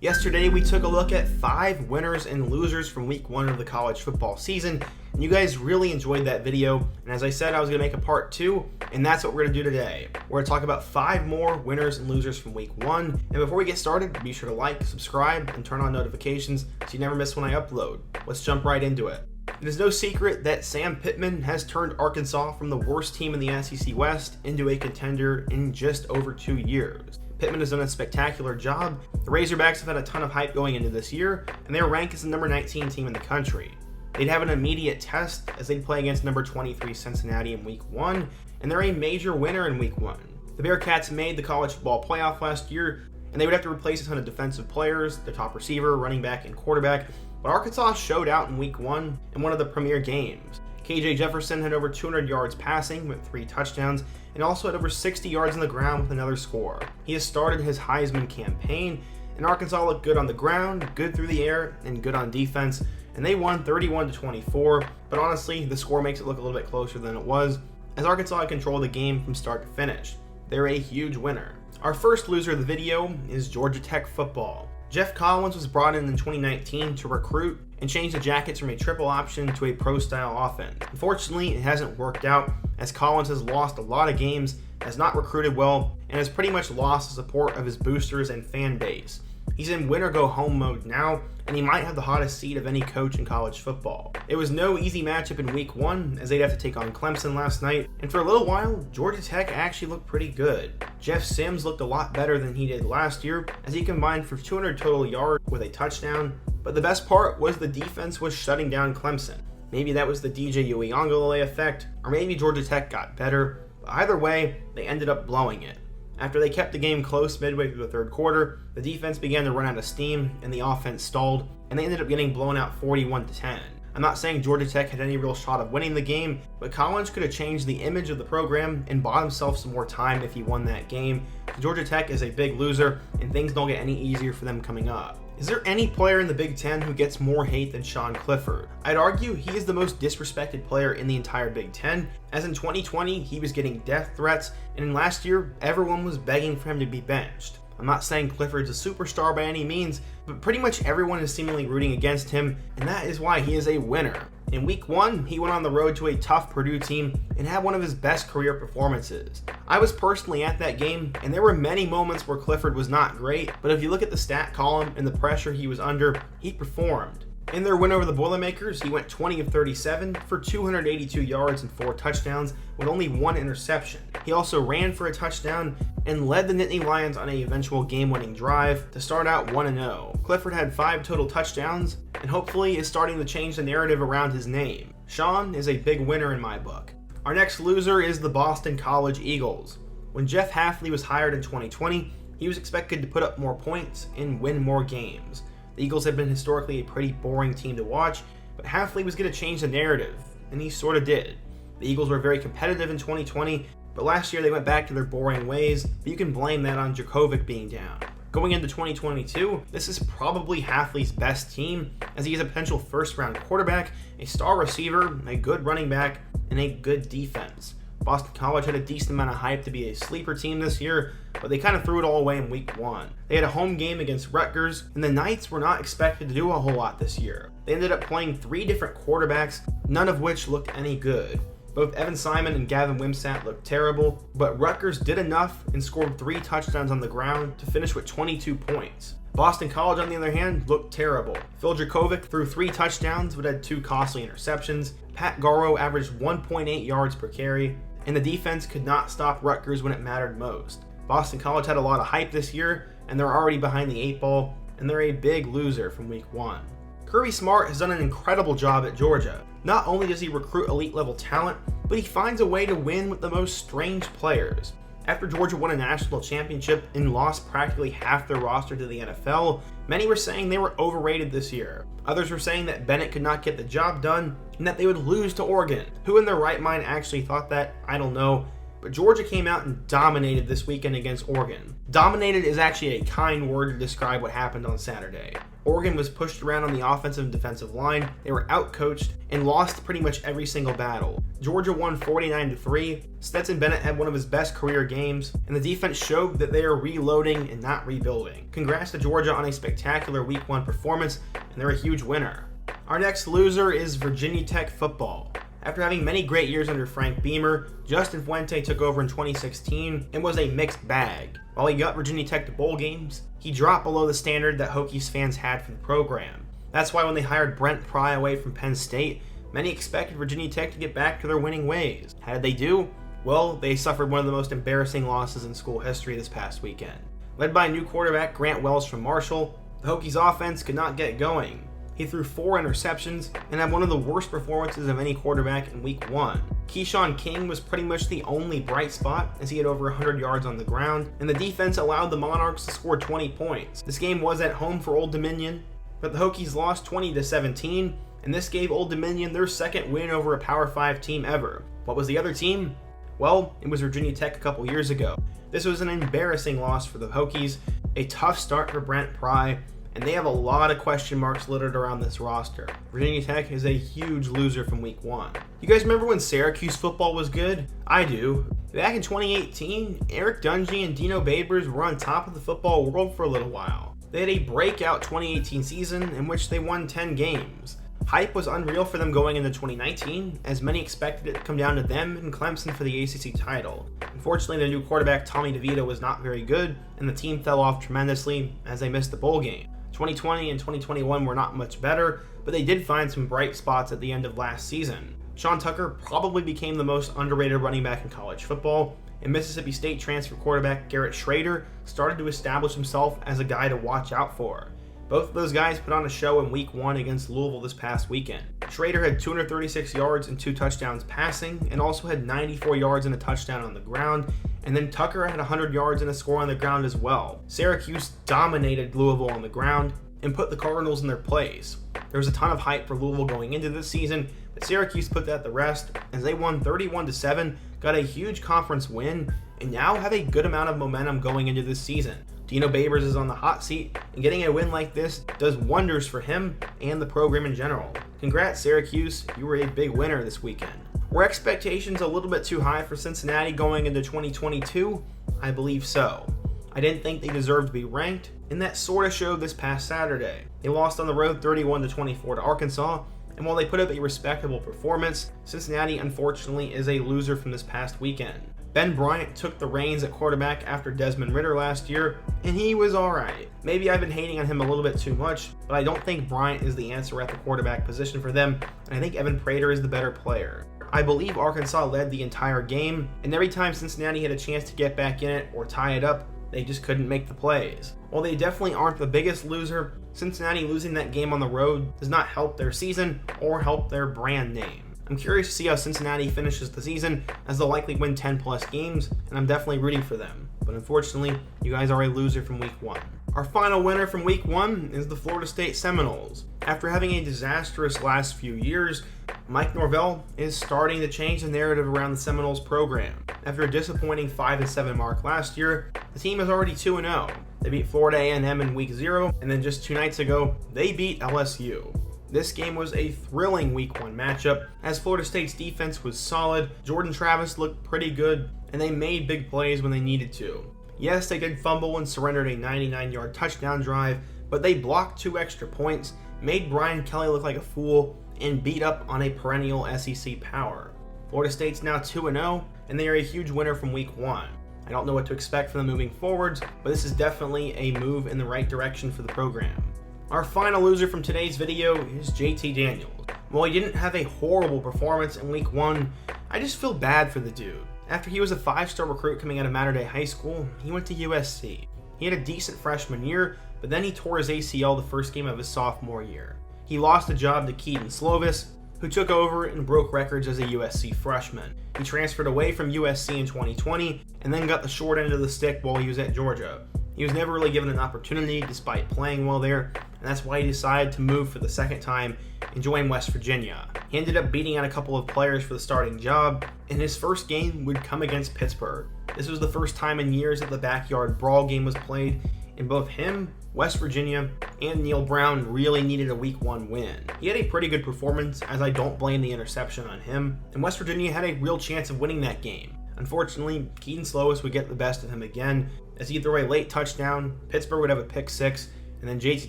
Yesterday, we took a look at 5 winners and losers from week 1 of the college football season, and you guys really enjoyed that video, and as I said, I was going to make a part 2, and that's what we're going to do today. We're going to talk about 5 more winners and losers from week 1, and before we get started, be sure to like, subscribe, and turn on notifications so you never miss when I upload. Let's jump right into it. It is no secret that Sam Pittman has turned Arkansas from the worst team in the SEC West into a contender in just over 2 years. Pittman has done a spectacular job. The Razorbacks have had a ton of hype going into this year, and they are ranked as the number 19 team in the country. They'd have an immediate test as they'd play against number 23 Cincinnati in week 1, and they're a major winner in week 1. The Bearcats made the college football playoff last year, and they would have to replace a ton of defensive players, their top receiver, running back, and quarterback, but Arkansas showed out in week 1 in one of the premier games. KJ Jefferson had over 200 yards passing with 3 touchdowns and also had over 60 yards on the ground with another score. He has started his Heisman campaign, and Arkansas looked good on the ground, good through the air, and good on defense, and they won 31-24, but honestly, the score makes it look a little bit closer than it was, as Arkansas controlled the game from start to finish. They're a huge winner. Our first loser of the video is Georgia Tech football. Jeff Collins was brought in 2019 to recruit and change the Jackets from a triple option to a pro-style offense. Unfortunately, it hasn't worked out, as Collins has lost a lot of games, has not recruited well, and has pretty much lost the support of his boosters and fan base. He's in win-or-go-home mode now, and he might have the hottest seat of any coach in college football. It was no easy matchup in week 1, as they'd have to take on Clemson last night, and for a little while, Georgia Tech actually looked pretty good. Jeff Sims looked a lot better than he did last year, as he combined for 200 total yards with a touchdown, but the best part was the defense was shutting down Clemson. Maybe that was the DJ Uiagalelei effect, or maybe Georgia Tech got better, but either way, they ended up blowing it. After they kept the game close midway through the third quarter, the defense began to run out of steam and the offense stalled, and they ended up getting blown out 41-10. I'm not saying Georgia Tech had any real shot of winning the game, but Collins could have changed the image of the program and bought himself some more time if he won that game. Georgia Tech is a big loser, and things don't get any easier for them coming up. Is there any player in the Big Ten who gets more hate than Sean Clifford? I'd argue he is the most disrespected player in the entire Big Ten, as in 2020 he was getting death threats, and in last year everyone was begging for him to be benched. I'm not saying Clifford's a superstar by any means, but pretty much everyone is seemingly rooting against him, and that is why he is a winner. In week 1, he went on the road to a tough Purdue team and had one of his best career performances. I was personally at that game, and there were many moments where Clifford was not great, but if you look at the stat column and the pressure he was under, he performed. In their win over the Boilermakers, he went 20 of 37 for 282 yards and 4 touchdowns with only 1 interception. He also ran for a touchdown and led the Nittany Lions on an eventual game-winning drive to start out 1-0. Clifford had 5 total touchdowns and hopefully is starting to change the narrative around his name. Sean is a big winner in my book. Our next loser is the Boston College Eagles. When Jeff Hafley was hired in 2020, he was expected to put up more points and win more games. The Eagles have been historically a pretty boring team to watch, but Hafley was going to change the narrative, and he sort of did. The Eagles were very competitive in 2020, but last year they went back to their boring ways, but you can blame that on Djokovic being down. Going into 2022, this is probably Hafley's best team, as he is a potential first-round quarterback, a star receiver, a good running back, and a good defense. Boston College had a decent amount of hype to be a sleeper team this year, but they kind of threw it all away in week 1. They had a home game against Rutgers, and the Knights were not expected to do a whole lot this year. They ended up playing 3 different quarterbacks, none of which looked any good. Both Evan Simon and Gavin Wimsatt looked terrible, but Rutgers did enough and scored 3 touchdowns on the ground to finish with 22 points. Boston College, on the other hand, looked terrible. Phil Dracovic threw 3 touchdowns but had 2 costly interceptions. Pat Garrow averaged 1.8 yards per carry, and the defense could not stop Rutgers when it mattered most. Boston College had a lot of hype this year, and they're already behind the 8 ball, and they're a big loser from week 1. Kirby Smart has done an incredible job at Georgia. Not only does he recruit elite level talent, but he finds a way to win with the most strange players. After Georgia won a national championship and lost practically half their roster to the NFL, many were saying they were overrated this year. Others were saying that Bennett could not get the job done and that they would lose to Oregon. Who in their right mind actually thought that? I don't know. But Georgia came out and dominated this weekend against Oregon. Dominated is actually a kind word to describe what happened on Saturday. Oregon was pushed around on the offensive and defensive line, they were outcoached, and lost pretty much every single battle. Georgia won 49-3, Stetson Bennett had one of his best career games, and the defense showed that they are reloading and not rebuilding. Congrats to Georgia on a spectacular Week 1 performance, and they're a huge winner. Our next loser is Virginia Tech football. After having many great years under Frank Beamer, Justin Fuente took over in 2016 and was a mixed bag. While he got Virginia Tech to bowl games, he dropped below the standard that Hokies fans had for the program. That's why when they hired Brent Pry away from Penn State, many expected Virginia Tech to get back to their winning ways. How did they do? Well, they suffered one of the most embarrassing losses in school history this past weekend. Led by new quarterback Grant Wells from Marshall, the Hokies offense could not get going. He threw 4 interceptions and had one of the worst performances of any quarterback in Week 1. Keyshawn King was pretty much the only bright spot as he had over 100 yards on the ground, and the defense allowed the Monarchs to score 20 points. This game was at home for Old Dominion, but the Hokies lost 20-17, and this gave Old Dominion their second win over a Power 5 team ever. What was the other team? Well, it was Virginia Tech a couple years ago. This was an embarrassing loss for the Hokies, a tough start for Brent Pry, and they have a lot of question marks littered around this roster. Virginia Tech is a huge loser from Week 1. You guys remember when Syracuse football was good? I do. Back in 2018, Eric Dungy and Dino Babers were on top of the football world for a little while. They had a breakout 2018 season in which they won 10 games. Hype was unreal for them going into 2019, as many expected it to come down to them and Clemson for the ACC title. Unfortunately, the new quarterback Tommy DeVito was not very good, and the team fell off tremendously as they missed the bowl game. 2020 and 2021 were not much better, but they did find some bright spots at the end of last season. Sean Tucker probably became the most underrated running back in college football, and Mississippi State transfer quarterback Garrett Schrader started to establish himself as a guy to watch out for. Both of those guys put on a show in Week 1 against Louisville this past weekend. Schrader had 236 yards and 2 touchdowns passing, and also had 94 yards and a touchdown on the ground, and then Tucker had 100 yards and a score on the ground as well. Syracuse dominated Louisville on the ground and put the Cardinals in their place. There was a ton of hype for Louisville going into this season, but Syracuse put that to rest as they won 31-7, got a huge conference win, and now have a good amount of momentum going into this season. Dino Babers is on the hot seat, and getting a win like this does wonders for him and the program in general. Congrats, Syracuse, you were a big winner this weekend. Were expectations a little bit too high for Cincinnati going into 2022? I believe so. I didn't think they deserved to be ranked, and that sort of showed this past Saturday. They lost on the road 31-24 to Arkansas, and while they put up a respectable performance, Cincinnati unfortunately is a loser from this past weekend. Ben Bryant took the reins at quarterback after Desmond Ridder last year, and he was alright. Maybe I've been hating on him a little bit too much, but I don't think Bryant is the answer at the quarterback position for them, and I think Evan Prater is the better player. I believe Arkansas led the entire game, and every time Cincinnati had a chance to get back in it or tie it up, they just couldn't make the plays. While they definitely aren't the biggest loser, Cincinnati losing that game on the road does not help their season or help their brand name. I'm curious to see how Cincinnati finishes the season, as they'll likely win 10 plus games, and I'm definitely rooting for them. But unfortunately, you guys are a loser from Week 1. Our final winner from Week 1 is the Florida State Seminoles. After having a disastrous last few years, Mike Norvell is starting to change the narrative around the Seminoles program. After a disappointing 5-7 mark last year, the team is already 2-0. They beat Florida A&M in Week 0, and then just 2 nights ago, they beat LSU. This game was a thrilling Week 1 matchup, as Florida State's defense was solid, Jordan Travis looked pretty good, and they made big plays when they needed to. Yes, they did fumble and surrendered a 99-yard touchdown drive, but they blocked 2 extra points, made Brian Kelly look like a fool, and beat up on a perennial SEC power. Florida State's now 2-0, and they are a huge winner from Week 1. I don't know what to expect from them moving forwards, but this is definitely a move in the right direction for the program. Our final loser from today's video is JT Daniels. While he didn't have a horrible performance in Week 1, I just feel bad for the dude. After he was a 5-star recruit coming out of Mater Dei High School, he went to USC. He had a decent freshman year, but then he tore his ACL the first game of his sophomore year. He lost the job to Keaton Slovis, who took over and broke records as a USC freshman. He transferred away from USC in 2020, and then got the short end of the stick while he was at Georgia. He was never really given an opportunity despite playing well there, and that's why he decided to move for the second time and join West Virginia. He ended up beating out a couple of players for the starting job, and his first game would come against Pittsburgh. This was the first time in years that the backyard brawl game was played, and both him West Virginia, and Neil Brown really needed a week 1 win. He had a pretty good performance, as I don't blame the interception on him, and West Virginia had a real chance of winning that game. Unfortunately, Keaton Slovis would get the best of him again, as he'd throw a late touchdown, Pittsburgh would have a pick 6, and then JT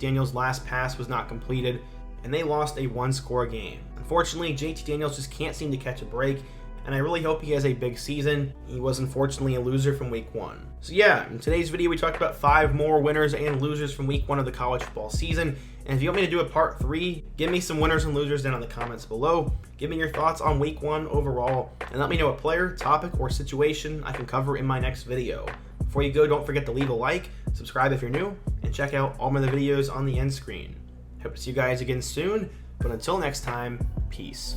Daniels' last pass was not completed, and they lost a 1-score game. Unfortunately, JT Daniels just can't seem to catch a break, and I really hope he has a big season. He was unfortunately a loser from week 1. So yeah, in today's video we talked about 5 more winners and losers from week 1 of the college football season, and if you want me to do a part 3, give me some winners and losers down in the comments below. Give me your thoughts on week 1 overall, and let me know what player, topic, or situation I can cover in my next video. Before you go, don't forget to leave a like, subscribe if you're new, and check out all my other videos on the end screen. Hope to see you guys again soon, but until next time, peace.